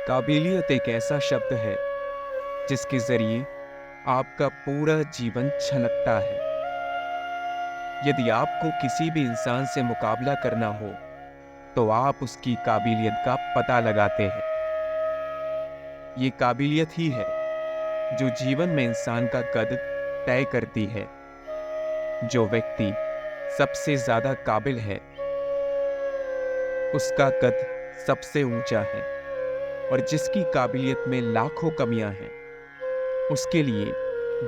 काबिलियत एक ऐसा शब्द है जिसके जरिए आपका पूरा जीवन छलकता है। यदि आपको किसी भी इंसान से मुकाबला करना हो तो आप उसकी काबिलियत का पता लगाते हैं। ये काबिलियत ही है जो जीवन में इंसान का कद तय करती है। जो व्यक्ति सबसे ज्यादा काबिल है उसका कद सबसे ऊंचा है, और जिसकी काबिलियत में लाखों कमियां हैं उसके लिए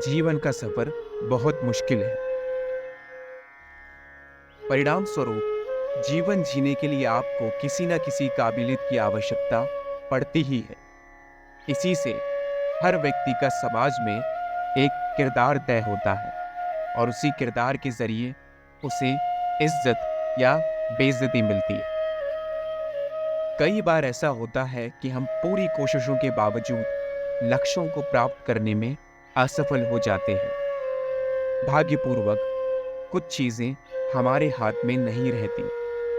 जीवन का सफर बहुत मुश्किल है। परिणाम स्वरूप जीवन जीने के लिए आपको किसी न किसी काबिलियत की आवश्यकता पड़ती ही है। इसी से हर व्यक्ति का समाज में एक किरदार तय होता है, और उसी किरदार के जरिए उसे इज्जत या बेइज्जती मिलती है। कई बार ऐसा होता है कि हम पूरी कोशिशों के बावजूद लक्ष्यों को प्राप्त करने में असफल हो जाते हैं। भाग्यपूर्वक कुछ चीजें हमारे हाथ में नहीं रहती,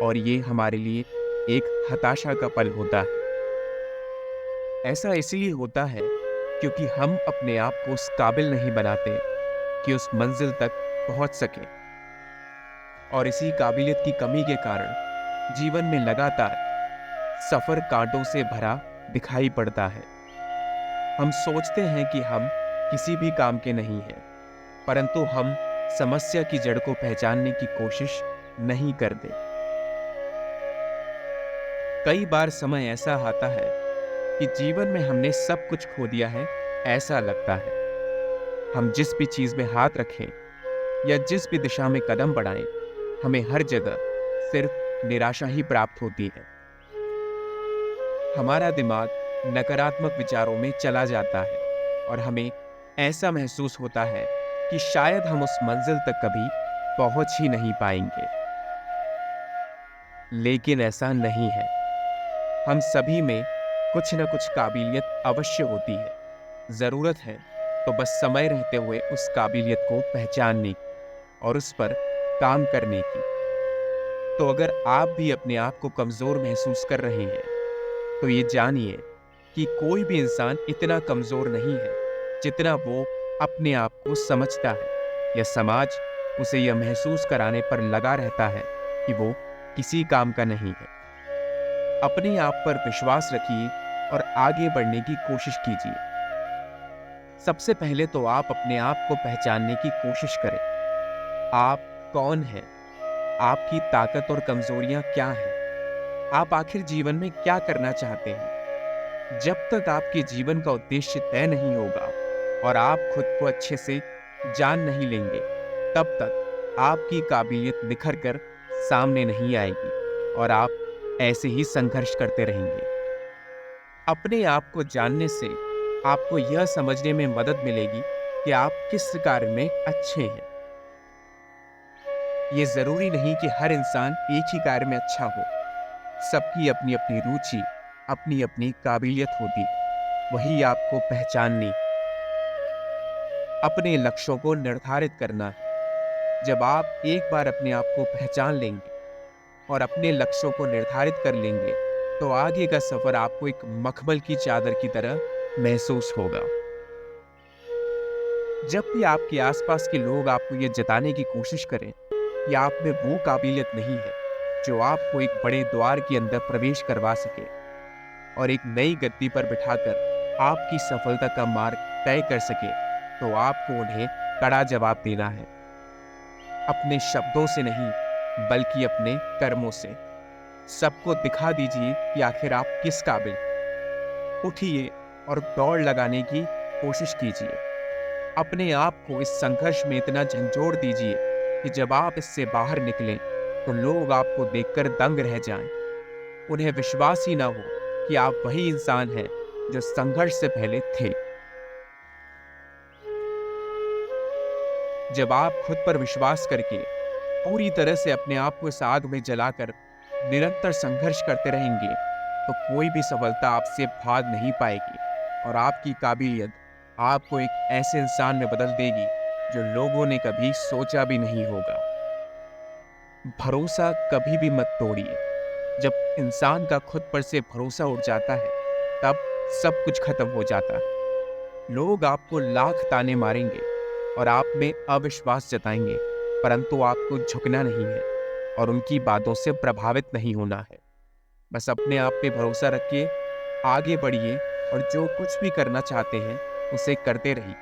और ये हमारे लिए एक हताशा का पल होता है। ऐसा इसलिए होता है क्योंकि हम अपने आप को उस काबिल नहीं बनाते कि उस मंजिल तक पहुंच सके, और इसी काबिलियत की कमी के कारण जीवन में लगातार सफर कांटों से भरा दिखाई पड़ता है। हम सोचते हैं कि हम किसी भी काम के नहीं हैं, परंतु हम समस्या की जड़ को पहचानने की कोशिश नहीं करते। कई बार समय ऐसा आता है कि जीवन में हमने सब कुछ खो दिया है, ऐसा लगता है। हम जिस भी चीज में हाथ रखें या जिस भी दिशा में कदम बढ़ाएं, हमें हर जगह सिर्फ निराशा ही प्राप्त होती है। हमारा दिमाग नकारात्मक विचारों में चला जाता है, और हमें ऐसा महसूस होता है कि शायद हम उस मंजिल तक कभी पहुंच ही नहीं पाएंगे। लेकिन ऐसा नहीं है। हम सभी में कुछ न कुछ काबिलियत अवश्य होती है। जरूरत है तो बस समय रहते हुए उस काबिलियत को पहचानने की और उस पर काम करने की। तो अगर आप भी अपने आप को कमजोर महसूस कर रहे हैं तो ये जानिए कि कोई भी इंसान इतना कमजोर नहीं है जितना वो अपने आप को समझता है, या समाज उसे यह महसूस कराने पर लगा रहता है कि वो किसी काम का नहीं है। अपने आप पर विश्वास रखिए और आगे बढ़ने की कोशिश कीजिए। सबसे पहले तो आप अपने आप को पहचानने की कोशिश करें। आप कौन हैं? आपकी ताकत और कमजोरियां क्या हैं? आप आखिर जीवन में क्या करना चाहते हैं? जब तक आपके जीवन का उद्देश्य तय नहीं होगा और आप खुद को अच्छे से जान नहीं लेंगे, तब तक आपकी काबिलियत निखर कर सामने नहीं आएगी, और आप ऐसे ही संघर्ष करते रहेंगे। अपने आप को जानने से आपको यह समझने में मदद मिलेगी कि आप किस कार्य में अच्छे हैं। ये जरूरी नहीं कि हर इंसान एक ही कार्य में अच्छा हो। सबकी अपनी अपनी रुचि, अपनी अपनी काबिलियत होती है। वही आपको पहचाननी, अपने लक्ष्यों को निर्धारित करना है। जब आप एक बार अपने आप को पहचान लेंगे और अपने लक्ष्यों को निर्धारित कर लेंगे, तो आगे का सफर आपको एक मखमल की चादर की तरह महसूस होगा। जब भी आपके आसपास के लोग आपको यह जताने की कोशिश करें कि आप में वो काबिलियत नहीं है जो आपको एक बड़े द्वार के अंदर प्रवेश करवा सके और एक नई गद्दी पर बिठाकर आपकी सफलता का मार्ग तय कर सके, तो आपको उन्हें कड़ा जवाब देना है। अपने शब्दों से नहीं, बल्कि अपने कर्मों से। सबको दिखा दीजिए कि आखिर आप किस काबिल हैं। उठिए और दौड़ लगाने की कोशिश कीजिए। अपने आप को इस संघर्ष में इतना झंझोड़ दीजिए कि जब आप इससे बाहर निकलें तो लोग आपको देखकर दंग रह जाएं। उन्हें विश्वास ही ना हो कि आप वही इंसान हैं जो संघर्ष से पहले थे। जब आप खुद पर विश्वास करके पूरी तरह से अपने आप को इस आग में जलाकर निरंतर संघर्ष करते रहेंगे, तो कोई भी सफलता आपसे भाग नहीं पाएगी, और आपकी काबिलियत आपको एक ऐसे इंसान में बदल देगी जो लोगों ने कभी सोचा भी नहीं होगा। भरोसा कभी भी मत तोड़िए। जब इंसान का खुद पर से भरोसा उठ जाता है, तब सब कुछ खत्म हो जाता। लोग आपको लाख ताने मारेंगे और आप में अविश्वास जताएंगे, परंतु आपको झुकना नहीं है और उनकी बातों से प्रभावित नहीं होना है। बस अपने आप पे भरोसा रखिए, आगे बढ़िए और जो कुछ भी करना चाहते हैं उसे करते रहिए।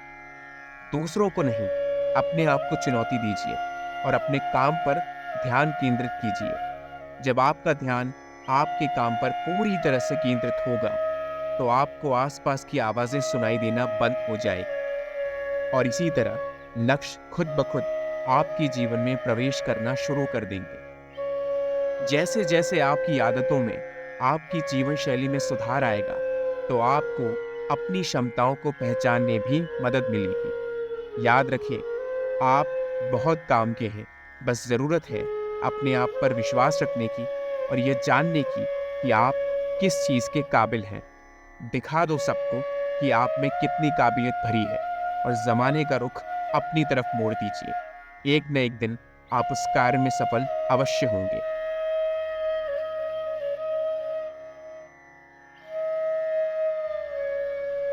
दूसरों को नहीं, अपने आप को चुनौती दीजिए और अपने काम पर ध्यान केंद्रित कीजिए। जब आपका ध्यान आपके काम पर पूरी तरह से केंद्रित होगा तो आपको आसपास की आवाजें सुनाई देना बंद हो जाएगी और इसी तरह लक्ष्य खुद ब खुद आपके जीवन में प्रवेश करना शुरू कर देंगे। जैसे जैसे आपकी आदतों में, आपकी जीवन शैली में सुधार आएगा, तो आपको अपनी क्षमताओं को पहचानने भी मदद मिलेगी। याद रखिए, आप बहुत काम के हैं। बस ज़रूरत है अपने आप पर विश्वास रखने की और यह जानने की कि आप किस चीज़ के काबिल हैं। दिखा दो सबको कि आप में कितनी काबिलियत भरी है और ज़माने का रुख अपनी तरफ मोड़ दीजिए। एक न एक दिन आप उस कार्य में सफल अवश्य होंगे।